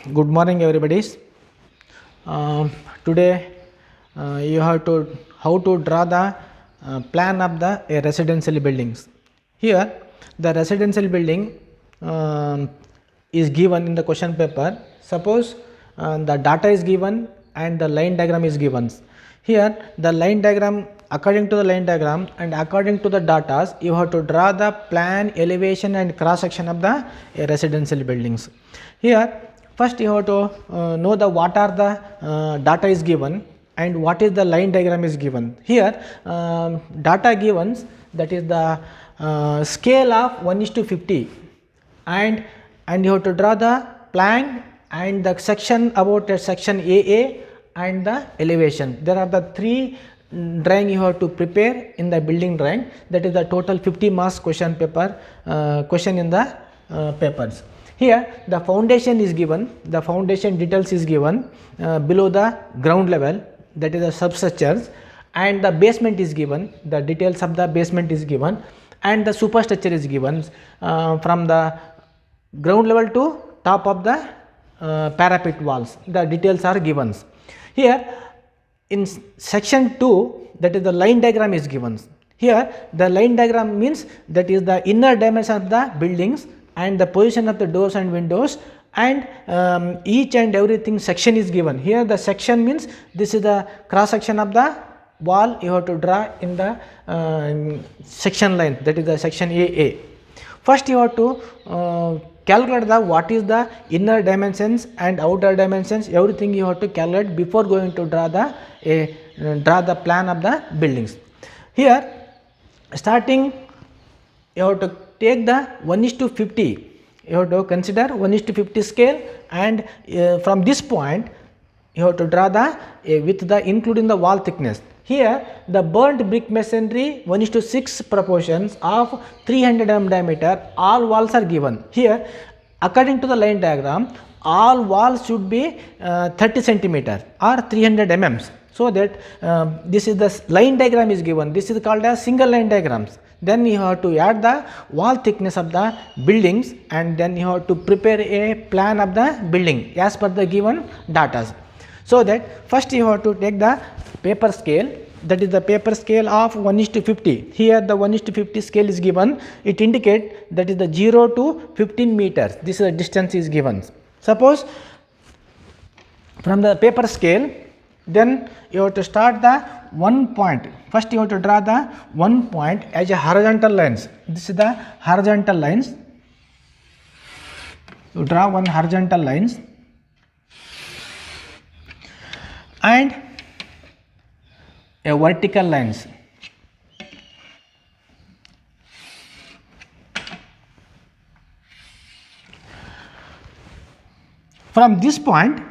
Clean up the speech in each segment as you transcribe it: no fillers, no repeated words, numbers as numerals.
Good morning, everybody. Today you have to how to draw the plan of the residential buildings. Here, the residential building is given in the question paper. Suppose the data is given and the line diagram is given. Here, the line diagram, according to the line diagram and according to the data, you have to draw the plan, elevation and cross section of the residential buildings. Here, first you have to know the what are the data is given and what is the line diagram is given. Here data given, that is the scale of 1:50, and you have to draw the plan and the section about section AA and the elevation. There are the three drawing you have to prepare in the building drawing. That is the total 50 marks question paper question in the papers. Here the foundation is given, the foundation details is given below the ground level, that is the substructures, and the basement is given, the details of the basement is given, and the superstructure is given from the ground level to top of the parapet walls, the details are given. Here in section 2, that is the line diagram is given. Here the line diagram means that is the inner dimension of the buildings and the position of the doors and windows, and each and everything section is given. Here the section means this is the cross section of the wall you have to draw in the section line, that is the section AA. First you have to calculate the what is the inner dimensions and outer dimensions, everything you have to calculate before going to draw the plan of the buildings. Here starting you have to take the 1:50, you have to consider 1:50 scale, and from this point you have to draw the with the including the wall thickness. Here the burnt brick masonry 1:6 proportions of 300 mm diameter, all walls are given. Here according to the line diagram, all walls should be 30 centimeter or 300 mm, so that this is the line diagram is given. This is called as single line diagrams. Then you have to add the wall thickness of the buildings, and then you have to prepare a plan of the building as per the given data. So that first you have to take the paper scale, that is the paper scale of 1:50. Here the 1:50 scale is given, it indicates that is the 0 to 15 meters, this is the distance is given. Suppose from the paper scale, then you have to start the one point. First you have to draw the one point as a horizontal lines. This is the horizontal lines. You draw one horizontal lines and a vertical lines. From this point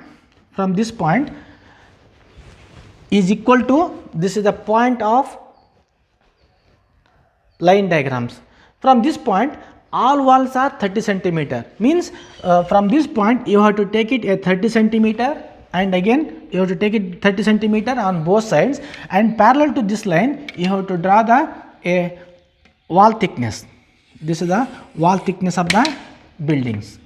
is equal to, this is the point of line diagrams. From this point all walls are 30 centimeter, means from this point you have to take it a 30 centimeter, and again you have to take it 30 centimeter on both sides, and parallel to this line you have to draw the a wall thickness. This is the wall thickness of the buildings.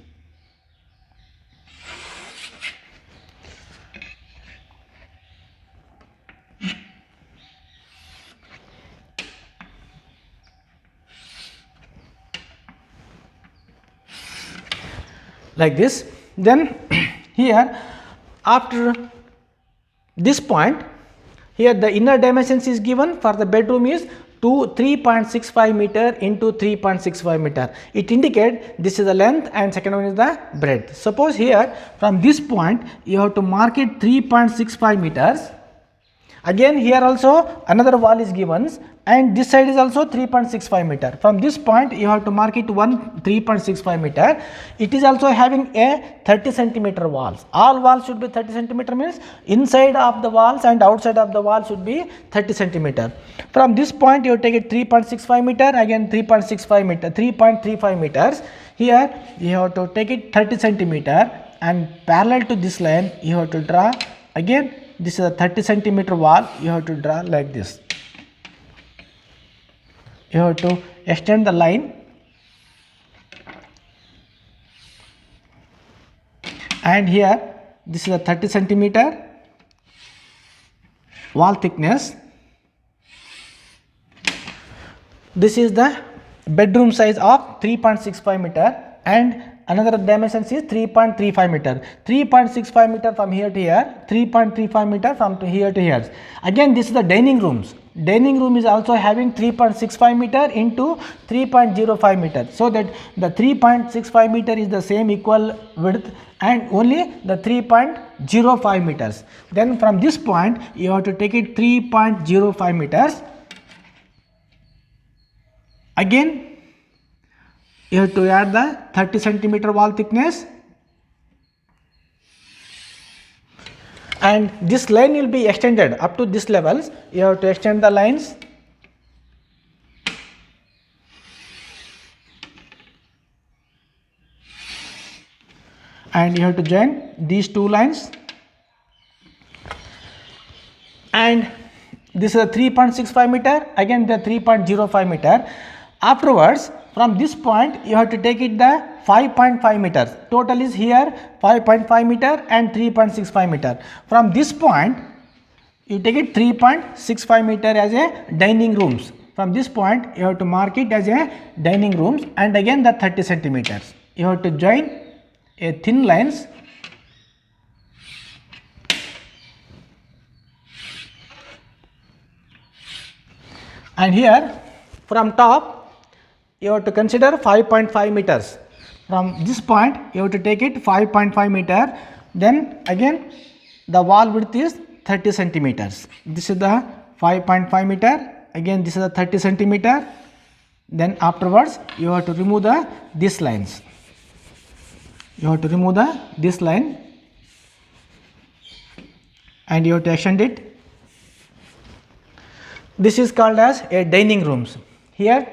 Like this. Then here after this point, here the inner dimensions is given for the bedroom is 3.65 meter into 3.65 meter. It indicates this is the length and second one is the breadth. Suppose here from this point you have to mark it 3.65 meters. Again here also another wall is given, and this side is also 3.65 meter. From this point you have to mark it 3.65 meter. It is also having a 30 centimeter walls. All walls should be 30 centimeter, means inside of the walls and outside of the wall should be 30 centimeter. From this point you take it 3.65 meter, again 3.65 meter, 3.35 meters. Here you have to take it 30 centimeter, and parallel to this line you have to draw, again this is a 30 centimeter wall, you have to draw like this. You have to extend the line and here this is a 30 centimeter wall thickness. This is the bedroom size of 3.65 meter, and another dimension is 3.35 meter. 3.65 meter from here to here, 3.35 meter from to here to here. Again, this is the dining rooms. Dining room is also having 3.65 meter into 3.05 meter, so that the 3.65 meter is the same equal width and only the 3.05 meters. Then from this point you have to take it 3.05 meters. Again you have to add the 30 centimeter wall thickness, and this line will be extended up to this levels. You have to extend the lines, and you have to join these two lines, and this is a 3.65 meter, again the 3.05 meter. Afterwards, from this point you have to take it the 5.5 meters. Total is here 5.5 meter and 3.65 meter. From this point you take it 3.65 meter as a dining rooms. From this point you have to mark it as a dining rooms, and again the 30 centimeters. You have to join a thin lines, and here from top you have to consider 5.5 meters. From this point you have to take it 5.5 meter. Then again the wall width is 30 centimeters. This is the 5.5 meter. Again this is the 30 centimeter. Then afterwards you have to remove these lines. You have to remove this line, and you have to extend it. This is called as a dining rooms. Here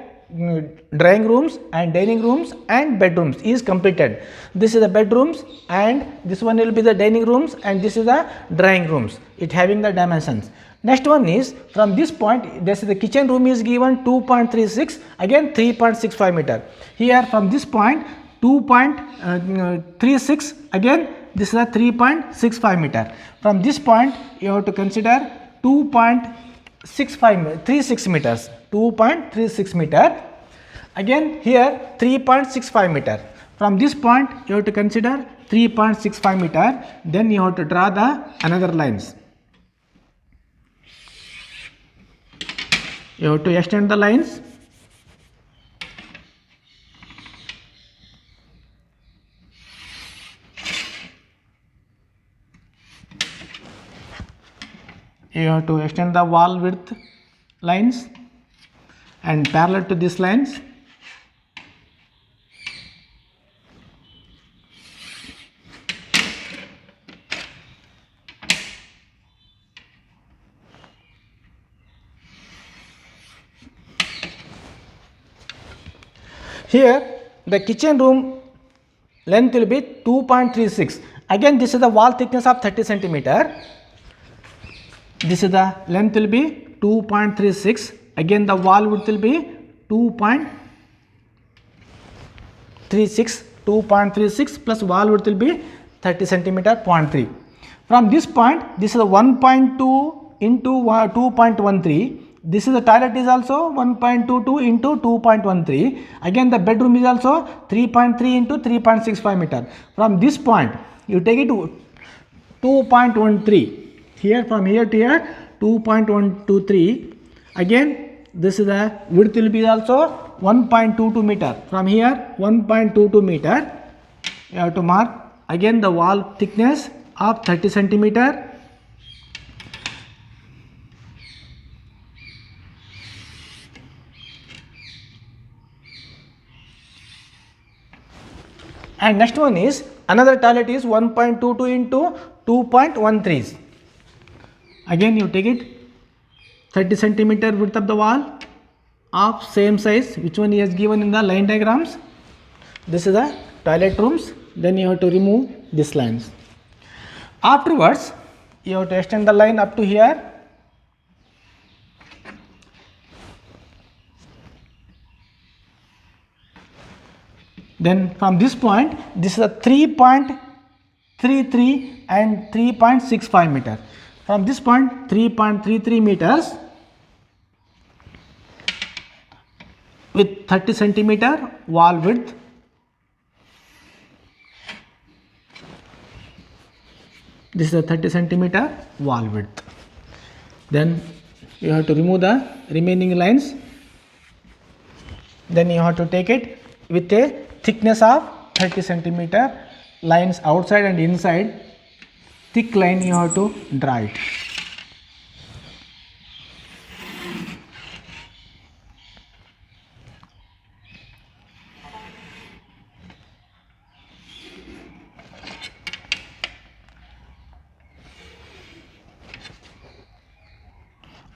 drawing rooms and dining rooms and bedrooms is completed. This is the bedrooms, and this one will be the dining rooms, and this is the drawing rooms, it having the dimensions. Next one is from this point, this is the kitchen room is given 2.36, again 3.65 meter. Here from this point 2.36, again this is a 3.65 meter. From this point you have to consider 2.36 meters. 2.36 meter. Again here 3.65 meter. From this point you have to consider 3.65 meter. Then you have to draw the another lines. You have to extend the lines. You have to extend the wall width lines and parallel to these lines. Here the kitchen room length will be 2.36. Again this is the wall thickness of 30 centimeter. This is the length will be 2.36. Again the wall width will be 2.36. 2.36 plus wall width will be 30 centimeter 0.3. From this point, this is a 1.2 into 2.13. This is the toilet is also 1.22 into 2.13. Again the bedroom is also 3.3 into 3.65 meter. From this point you take it to 2.13. Here from here to here 2.123. Again this is the width will be also 1.22 meter. From here 1.22 meter. You have to mark again the wall thickness of 30 centimeter. And next one is another toilet is 1.22 into 2.13. Again you take it 30 centimeter width of the wall of same size which one is given in the line diagrams. This is the toilet rooms. Then you have to remove these lines. Afterwards you have to extend the line up to here. Then from this point, this is a 3.35 3 and 3.65 meter. From this point 3.33 meters with 30 centimeter wall width. This is a 30 centimeter wall width. Then you have to remove the remaining lines. Then you have to take it with a thickness of 30 centimeter, lines outside and inside. Thick line you have to draw it.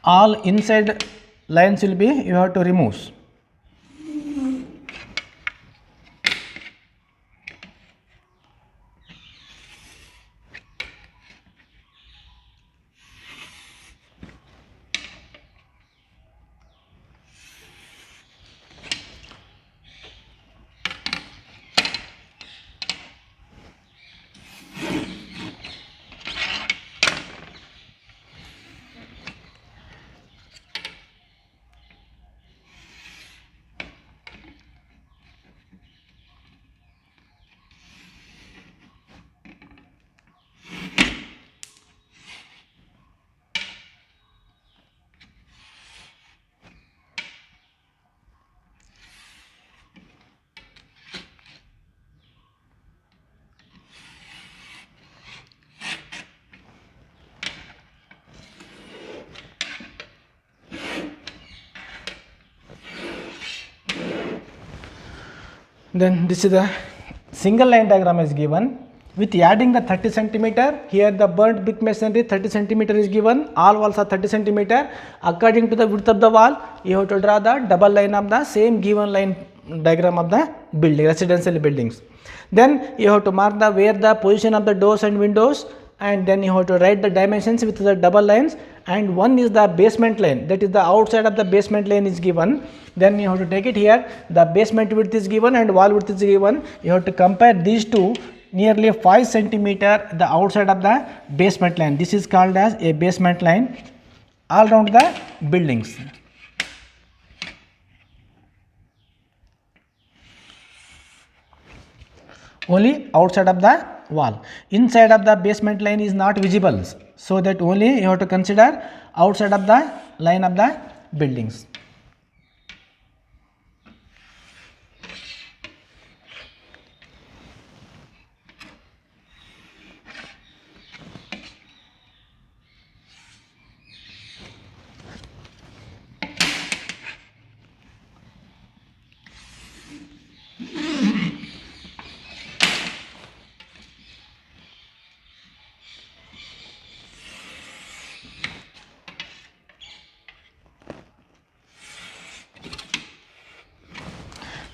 All inside lines will be you have to remove. Then this is the single line diagram is given with adding the 30 centimeter. Here the burnt brick masonry 30 centimeter is given. All walls are 30 centimeter. According to the width of the wall, you have to draw the double line of the same given line diagram of the building, residential buildings. Then you have to mark the where the position of the doors and windows, and then you have to write the dimensions with the double lines, and one is the basement line, that is the outside of the basement line is given. Then you have to take it here, the basement width is given and wall width is given. You have to compare these two, nearly 5 centimeter the outside of the basement line. This is called as a basement line all around the buildings. Only outside of the wall. Inside of the basement line is not visible, so that only you have to consider outside of the line of the buildings.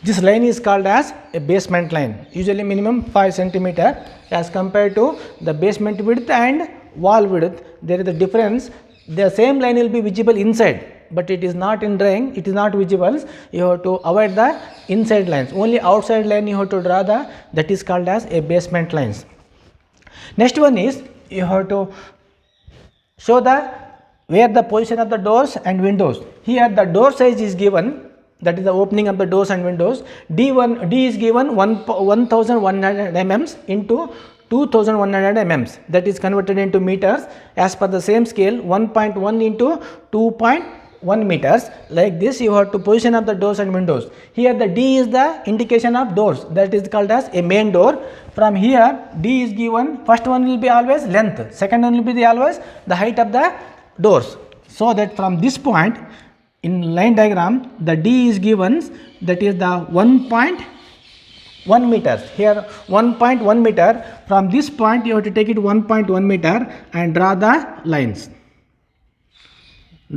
This line is called as a basement line, usually minimum 5 centimeter as compared to the basement width and wall width. There is a difference. The same line will be visible inside, but it is not in drawing, it is not visible. You have to avoid the inside lines. Only outside line you have to draw that is called as a basement lines. Next one is you have to show where the position of the doors and windows. Here the door size is given, that is the opening of the doors and windows. D is given 1100 mm into 2100 mm, that is converted into meters as per the same scale, 1.1 into 2.1 meters. Like this you have to position of the doors and windows. Here the D is the indication of doors, that is called as a main door. From here D is given, first one will be always length, second one will be always the height of the doors. So that from this point in line diagram the D is given, that is the 1.1 meters. Here 1.1 meter. From this point you have to take it 1.1 meter and draw the lines.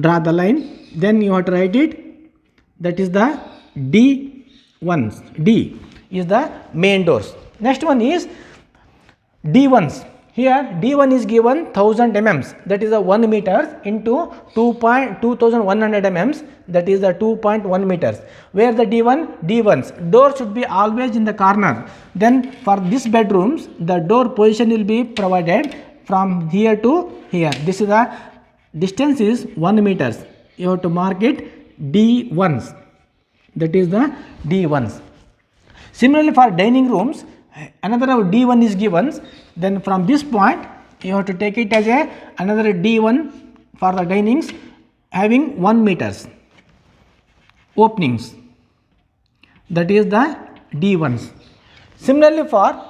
Draw the line. Then you have to write it, that is the D1. D is the main doors. Next one is D1s. Here D1 is given 1000 mm, that is a 1 meter into 2100 mm, that is the 2.1 meters. Where the D1s door should be always in the corner. Then for this bedrooms, the door position will be provided from here to here. This is the distance is 1 meters. You have to mark it D1s. That is the D1s. Similarly for dining rooms, another D1 is given. Then from this point you have to take it as another D1 for the dinings having 1 meters openings. That is the D1s. Similarly for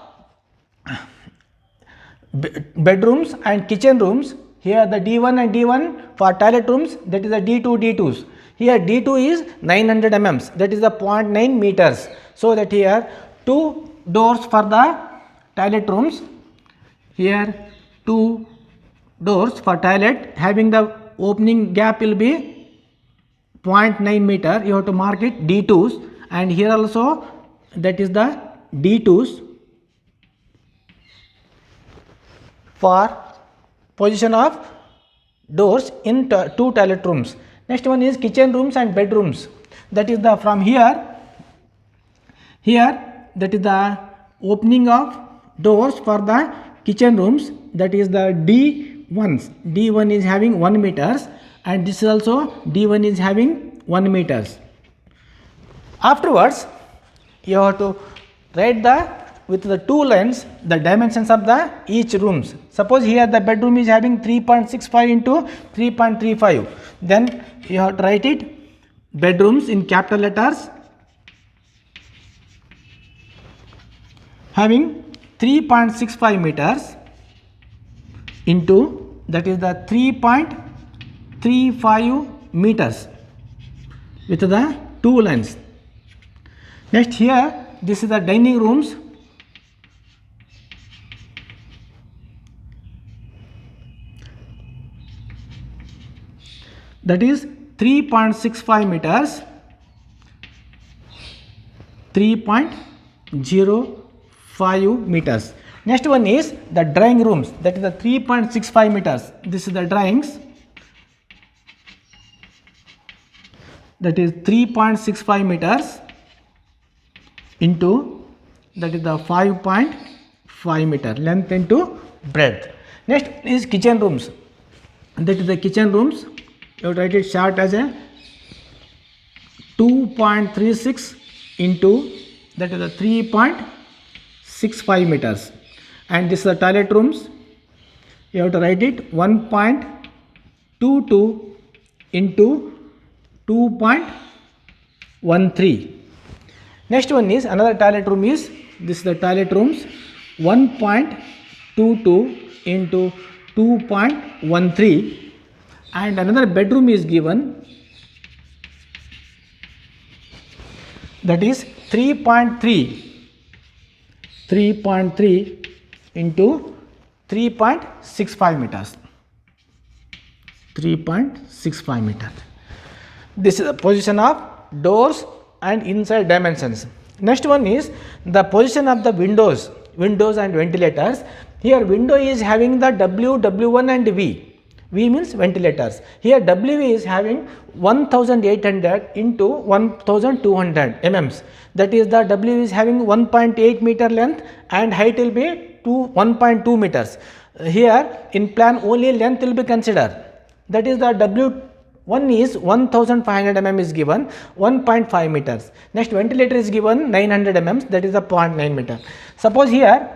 bedrooms and kitchen rooms, here the D1 and D1 for toilet rooms, that is the D2 D2s. Here D2 is 900 mm, that is the 0.9 meters. So that here 2 doors for the toilet rooms, here 2 doors for toilet having the opening gap will be 0.9 meter. You have to mark it D2s, and here also that is the D2s for position of doors in 2 toilet rooms. Next one is kitchen rooms and bedrooms. That is the from here that is the opening of doors for the kitchen rooms, that is the D1s. D1 is having 1 meters, and this is also D1 is having 1 meters. Afterwards you have to write with the 2 lines the dimensions of the each rooms. Suppose here the bedroom is having 3.65 into 3.35. Then you have to write it bedrooms in capital letters having 3.65 meters into, that is the 3.35 meters with the 2 lines. Next here this is the dining rooms. That is 3.65 meters, 3.05 meters. Next one is the drawing rooms, that is the 3.65 meters. This is the drawings, that is 3.65 meters into, that is the 5.5 meter length into breadth. Next is kitchen rooms, that is the kitchen rooms. You write it short as a 2.36 into, that is the 3.65 meters. And this is the toilet rooms. You have to write it 1.22 into 2.13. Next one is another toilet room is, this is the toilet rooms, 1.22 into 2.13. And another bedroom is given, that is 3.3 into 3.65 meters. 3.65 meters. This is the position of doors and inside dimensions. Next one is the position of the windows and ventilators. Here window is having the W, W1 and V. V means ventilators. Here W is having 1800 into 1200 mm. That is the W is having 1.8 meter length and height will be 1.2 meters. Here in plan only length will be considered. That is the W1 is 1500 mm is given, 1.5 meters. Next ventilator is given 900 mm, that is the 0.9 meter. Suppose here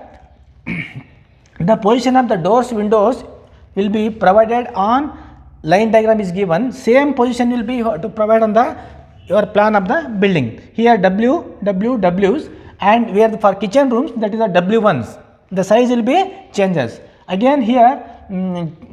the position of the doors, windows will be provided on line diagram is given. Same position will be to provide on the your plan of the building. Here W's, and where for kitchen rooms, that is the W1s. The size will be changes. Again here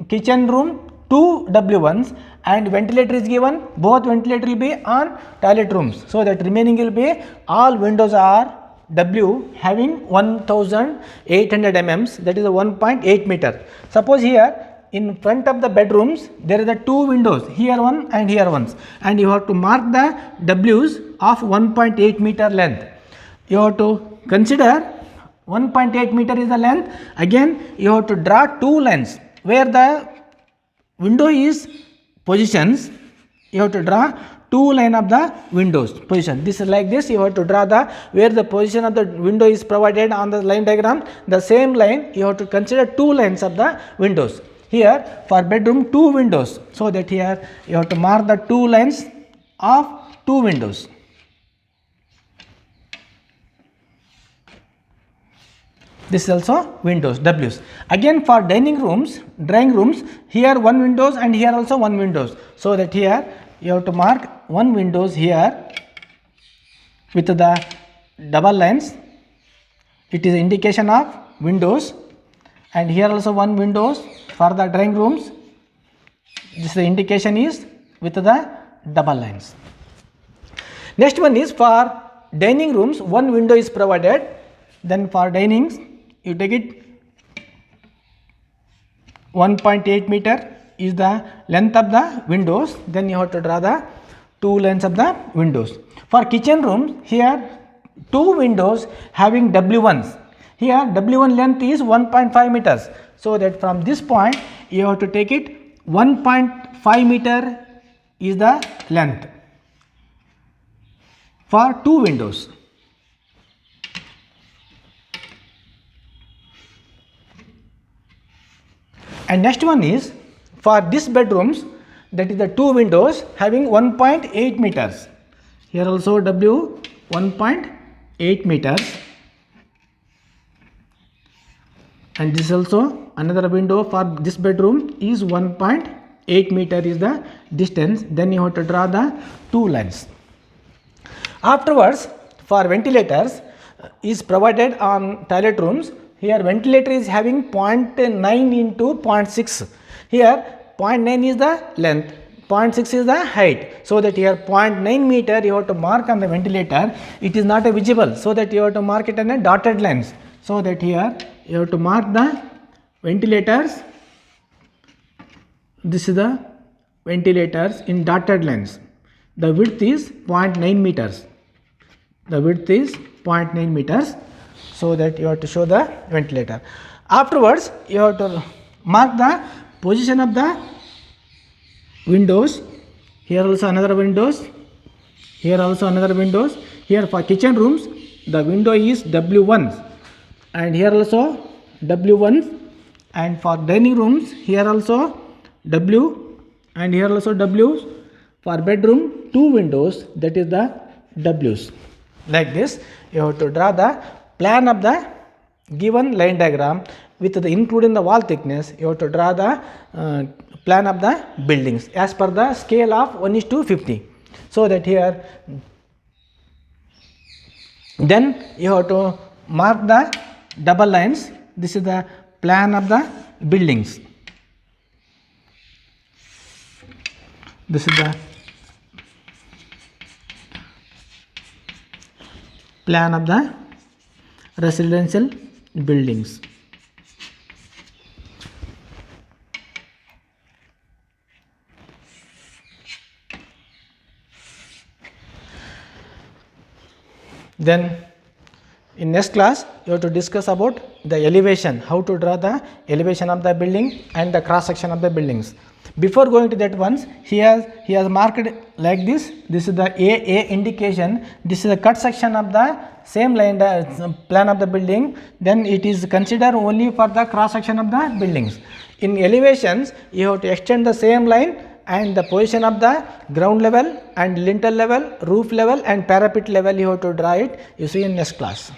kitchen room 2 W1s and ventilator is given. Both ventilator will be on toilet rooms. So that remaining will be all windows are W having 1800 mm, that is a 1.8 meter. Suppose here in front of the bedrooms there are the 2 windows, here one and here ones, and you have to mark the W's of 1.8 meter length. You have to consider 1.8 meter is the length. Again you have to draw two lines where the window is positions. You have to draw two line of the windows position. This is like this. You have to draw the where the position of the window is provided on the line diagram. The same line you have to consider two lines of the windows. Here for bedroom two windows, so that here you have to mark the two lines of two windows. This is also windows W's. Again for dining rooms, drawing rooms, here one windows and here also one windows. So that here you have to mark one windows here with the double lines. It is indication of windows, and here also one windows for the drawing rooms. This the indication is with the double lines. Next one is for dining rooms, one window is provided. Then for dinings you take it 1.8 meter is the length of the windows. Then you have to draw the two lengths of the windows. For kitchen rooms, here two windows having W1s. Here W1 length is 1.5 meters. So that from this point you have to take it 1.5 meter is the length for two windows. And next one is for this bedrooms, that is the two windows having 1.8 meters. Here also W 1.8 meters, and this also another window for this bedroom is 1.8 meter is the distance. Then you have to draw the two lines. Afterwards for ventilators is provided on toilet rooms. Here ventilator is having 0.9 into 0.6. Here 0.9 is the length, 0.6 is the height. So that here 0.9 meter you have to mark on the ventilator. It is not visible, so that you have to mark it on a dotted lines. So that here you have to mark the ventilators. This is the ventilators in dotted lines. The width is 0.9 meters. The width is 0.9 meters. So that you have to show the ventilator. Afterwards you have to mark the position of the windows. Here also another windows, here also another windows. Here for kitchen rooms the window is W1, and here also W1, and for dining rooms here also W, and here also W. For bedroom two windows, that is the W's. Like this you have to draw the plan of the given line diagram with the including the wall thickness. You have to draw the plan of the buildings as per the scale of 1:50. So that here then you have to mark the double lines. This is the plan of the buildings. This is the plan of the residential buildings. Then in next class you have to discuss about the elevation, how to draw the elevation of the building and the cross section of the buildings. Before going to that ones, he has marked like this. This is the A indication. This is a cut section of the same line plan of the building. Then it is considered only for the cross section of the buildings. In elevations you have to extend the same line and the position of the ground level and lintel level, roof level and parapet level you have to draw it. You see in next class.